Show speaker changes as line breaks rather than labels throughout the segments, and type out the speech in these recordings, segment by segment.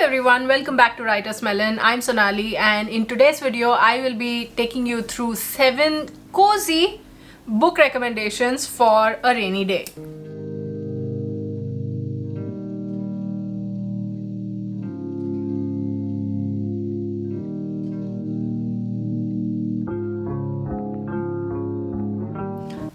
everyone, welcome back to Writersmelon. I'm Sonali, and in today's video I will be taking you through 7 cozy book recommendations for a rainy day.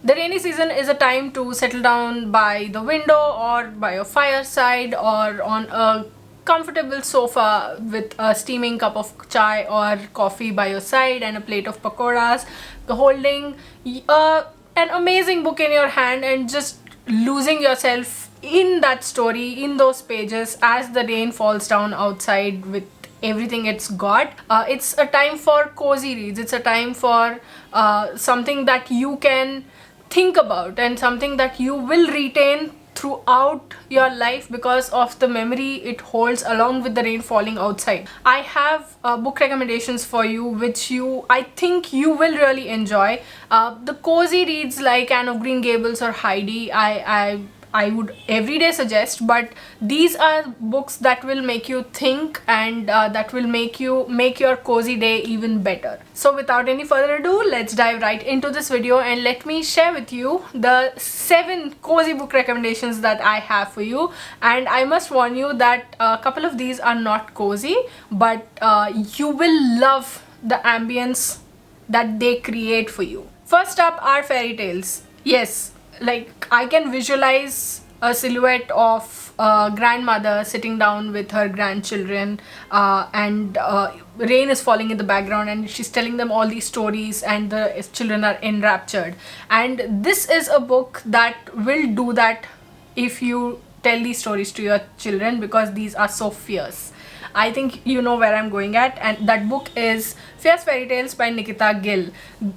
The rainy season is a time to settle down by the window or by a fireside or on a comfortable sofa with a steaming cup of chai or coffee by your side and a plate of pakoras, holding an amazing book in your hand and just losing yourself in that story, in those pages as the rain falls down outside with everything it's got. It's a time for cozy reads. It's a time for something that you can think about and something that you will retain throughout your life because of the memory it holds along with the rain falling outside. I have book recommendations for you which I think you will really enjoy. The cozy reads like Anne of Green Gables or Heidi I would every day suggest, but these are books that will make you think and that will make your cozy day even better. So without any further ado, let's dive right into this video and let me share with you the 7 cozy book recommendations that I have for you. And I must warn you that a couple of these are not cozy, but you will love the ambience that they create for you. First up are fairy tales. Yes, like I can visualize a silhouette of a grandmother sitting down with her grandchildren and rain is falling in the background and she's telling them all these stories and the children are enraptured. And this is a book that will do that if you tell these stories to your children because these are so fierce. I think you know where I'm going at, and that book is Fierce Fairy Tales by Nikita Gill.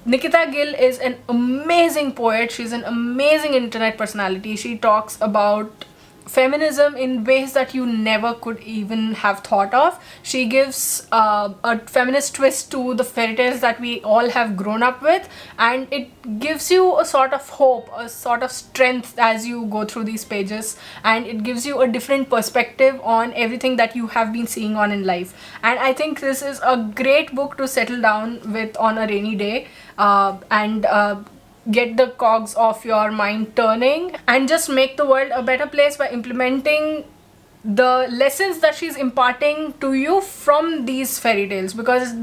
Nikita Gill is an amazing poet. She's an amazing internet personality. She talks about feminism in ways that you never could even have thought of. She gives a feminist twist to the fairy tales that we all have grown up with, and it gives you a sort of hope, a sort of strength as you go through these pages, and it gives you a different perspective on everything that you have been seeing on in life. And I think this is a great book to settle down with on a rainy day and get the cogs of your mind turning and just make the world a better place by implementing the lessons that she's imparting to you from these fairy tales, because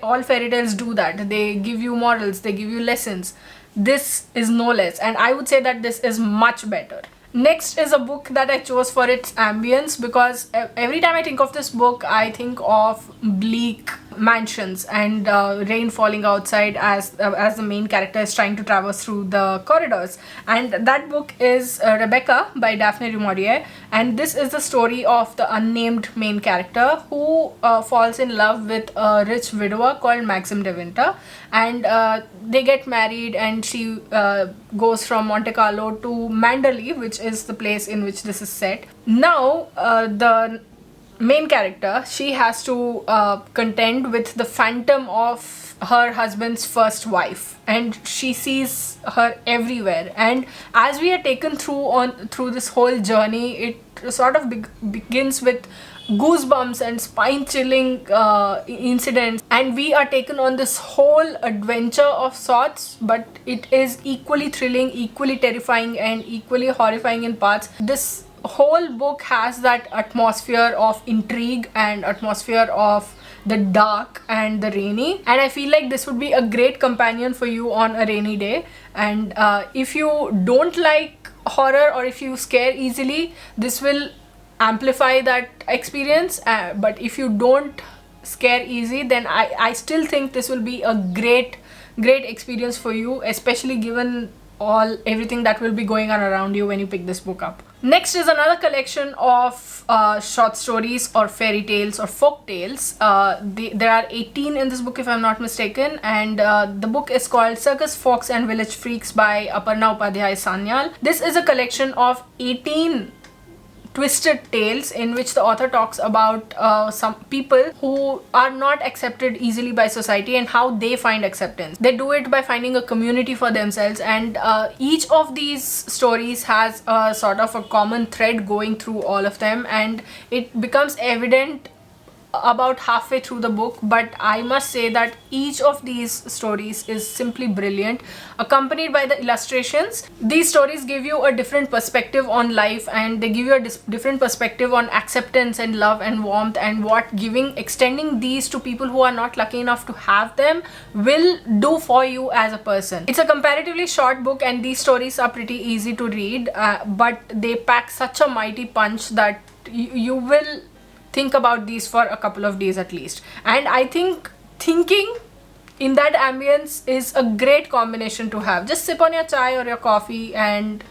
all fairy tales do that. They give you morals, they give you lessons. This is no less, and I would say that this is much better. Next is a book that I chose for its ambience, because every time I think of this book I think of bleak mansions and rain falling outside as the main character is trying to traverse through the corridors. And that book is Rebecca by Daphne du Maurier, and this is the story of the unnamed main character who falls in love with a rich widower called Maxim de Winter, and they get married and she goes from Monte Carlo to Manderley, which is the place in which this is set. Now the main character, she has to contend with the phantom of her husband's first wife, and she sees her everywhere. And as we are taken through this whole journey, it sort of begins with goosebumps and spine-chilling incidents, and we are taken on this whole adventure of sorts, but it is equally thrilling, equally terrifying, and equally horrifying in parts. This whole book has that atmosphere of intrigue and atmosphere of the dark and the rainy, and I feel like this would be a great companion for you on a rainy day. And if you don't like horror or if you scare easily, this will amplify that experience, but if you don't scare easy, then I still think this will be a great experience for you, especially given everything that will be going on around you when you pick this book up. Next is another collection of short stories or fairy tales or folk tales. There are 18 in this book if I'm not mistaken, and the book is called Circus, Folks and Village Freaks by Aparna Upadhyay Sanyal. This is a collection of 18 twisted tales in which the author talks about some people who are not accepted easily by society and how they find acceptance. They do it by finding a community for themselves, and each of these stories has a sort of a common thread going through all of them, and it becomes evident about halfway through the book. But I must say that each of these stories is simply brilliant, accompanied by the illustrations. These stories give you a different perspective on life, and they give you a different perspective on acceptance and love and warmth, and what extending these to people who are not lucky enough to have them will do for you as a person. It's a comparatively short book, and these stories are pretty easy to read, but they pack such a mighty punch that you will think about these for a couple of days at least. And I think thinking in that ambience is a great combination to have. Just sip on your chai or your coffee and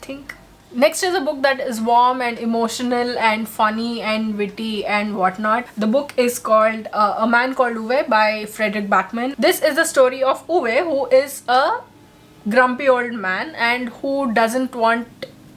think. Next is a book that is warm and emotional and funny and witty and whatnot. The book is called A Man Called Uwe by Frederick Backman. This is the story of Uwe, who is a grumpy old man and who doesn't want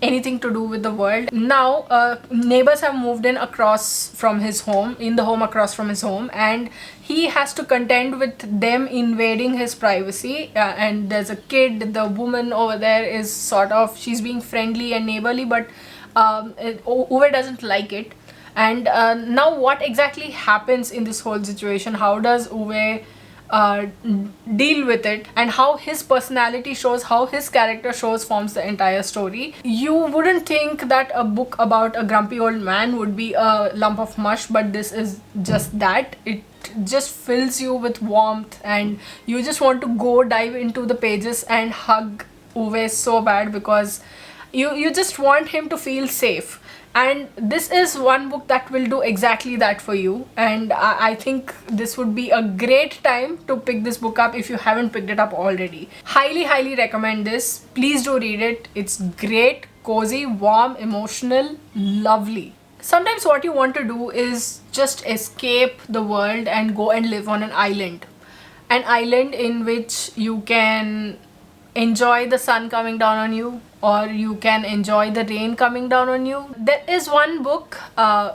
anything to do with the world. Now neighbors have moved in across from his home, in the home across from his home, and he has to contend with them invading his privacy. And there's a kid, the woman over there is sort of, she's being friendly and neighborly, but Uwe doesn't like it. And now what exactly happens in this whole situation? How does Uwe deal with it, and how his personality shows, how his character shows, forms the entire story. You wouldn't think that a book about a grumpy old man would be a lump of mush, but this is just that. It just fills you with warmth, and you just want to go dive into the pages and hug Uwe so bad, because you just want him to feel safe. And this is one book that will do exactly that for you, and I think this would be a great time to pick this book up if you haven't picked it up already. Highly recommend this. Please do read it. It's great, cozy, warm, emotional, lovely. Sometimes what you want to do is just escape the world and go and live on an island. An island in which you can enjoy the sun coming down on you, or you can enjoy the rain coming down on you. There is one book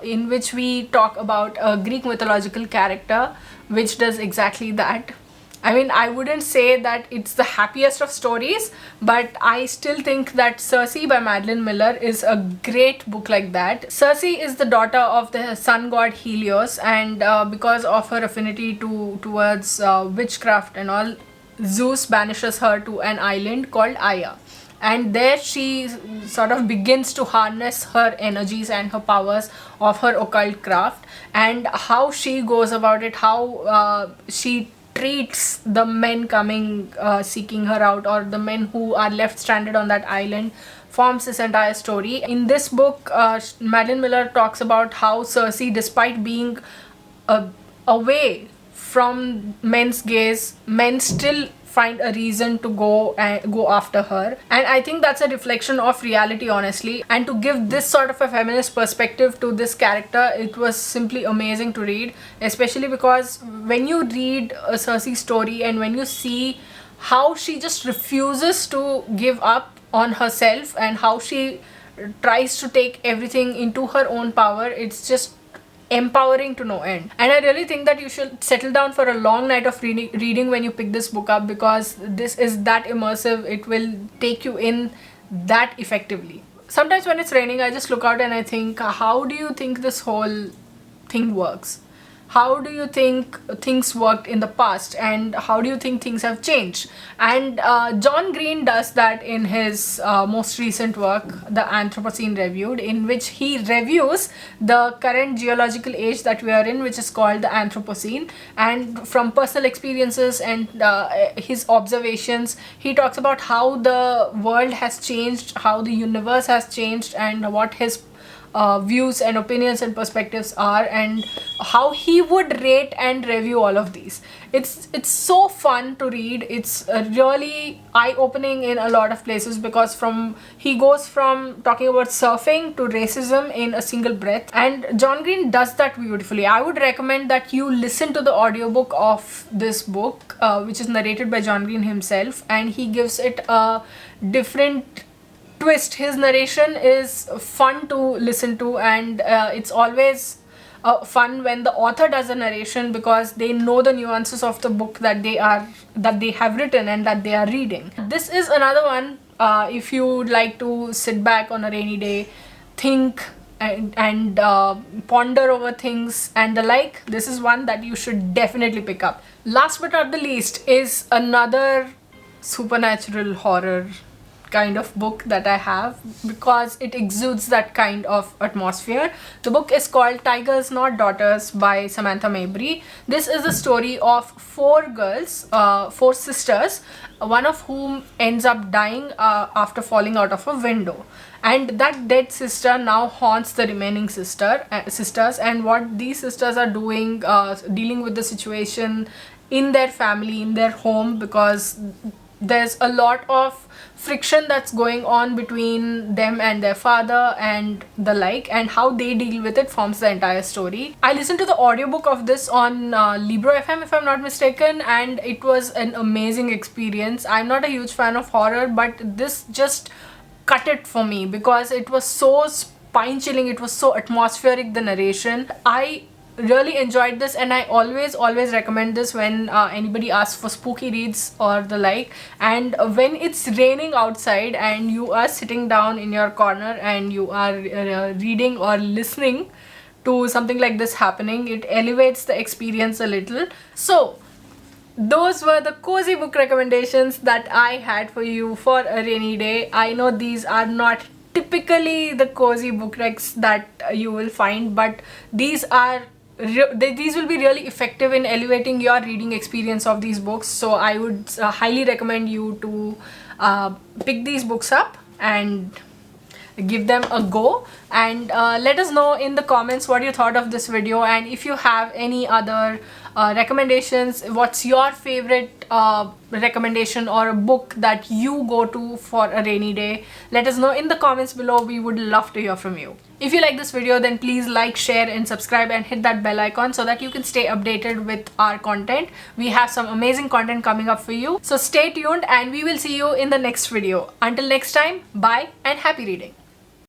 in which we talk about a Greek mythological character which does exactly that. I mean, I wouldn't say that it's the happiest of stories, but I still think that Cersei by Madeline Miller is a great book like that. Cersei is the daughter of the sun god Helios, and because of her affinity towards witchcraft and all, Zeus banishes her to an island called Aya, and there she sort of begins to harness her energies and her powers of her occult craft. And how she goes about it, how she treats the men coming seeking her out, or the men who are left stranded on that island, forms this entire story. In this book, Madeline Miller talks about how Cersei, despite being away from men's gaze, men still find a reason to go after her. And I think that's a reflection of reality, honestly. And to give this sort of a feminist perspective to this character, it was simply amazing to read, especially because when you read a Cersei story and when you see how she just refuses to give up on herself and how she tries to take everything into her own power, it's just empowering to no end. And I really think that you should settle down for a long night of reading when you pick this book up, because this is that immersive. It will take you in that effectively. Sometimes when it's raining, I just look out and I think, how do you think this whole thing works? How do you think things worked in the past, and how do you think things have changed? And John Green does that in his most recent work, The Anthropocene Reviewed, in which he reviews the current geological age that we are in, which is called the Anthropocene. And from personal experiences and his observations, he talks about how the world has changed, how the universe has changed, and what his views and opinions and perspectives are, and how he would rate and review all of these. It's so fun to read. It's really eye-opening in a lot of places, because he goes from talking about surfing to racism in a single breath, and John Green does that beautifully. I would recommend that you listen to the audiobook of this book, which is narrated by John Green himself, and he gives it a different twist. His narration is fun to listen to, and it's always fun when the author does a narration, because they know the nuances of the book that they have written and that they are reading. This is another one, if you would like to sit back on a rainy day, think and ponder over things and the like, this is one that you should definitely pick up. Last but not the least is another supernatural horror kind of book that I have, because it exudes that kind of atmosphere. The book is called Tigers Not Daughters by Samantha Mabry. This is a story of four girls, four sisters, one of whom ends up dying after falling out of a window, and that dead sister now haunts the remaining sisters, and what these sisters are doing, dealing with the situation in their family, in their home, because there's a lot of friction that's going on between them and their father and the like, and how they deal with it forms the entire story. I listened to the audiobook of this on Libro FM, if I'm not mistaken, and it was an amazing experience. I'm not a huge fan of horror, but this just cut it for me because it was so spine-chilling, it was so atmospheric, the narration. I really enjoyed this, and I always recommend this when anybody asks for spooky reads or the like, and when it's raining outside and you are sitting down in your corner and you are reading or listening to something like this happening, it elevates the experience a little. So those were the cozy book recommendations that I had for you for a rainy day. I know these are not typically the cozy book recs that you will find, but these will be really effective in elevating your reading experience of these books. So I would highly recommend you to pick these books up and give them a go, and let us know in the comments what you thought of this video, and if you have any other recommendations, what's your favorite recommendation or a book that you go to for a rainy day. Let us know in the comments below. We would love to hear from you. If you like this video, then please like, share and subscribe, and hit that bell icon so that you can stay updated with our content. We have some amazing content coming up for you, so stay tuned, and we will see you in the next video. Until next time, bye and happy reading.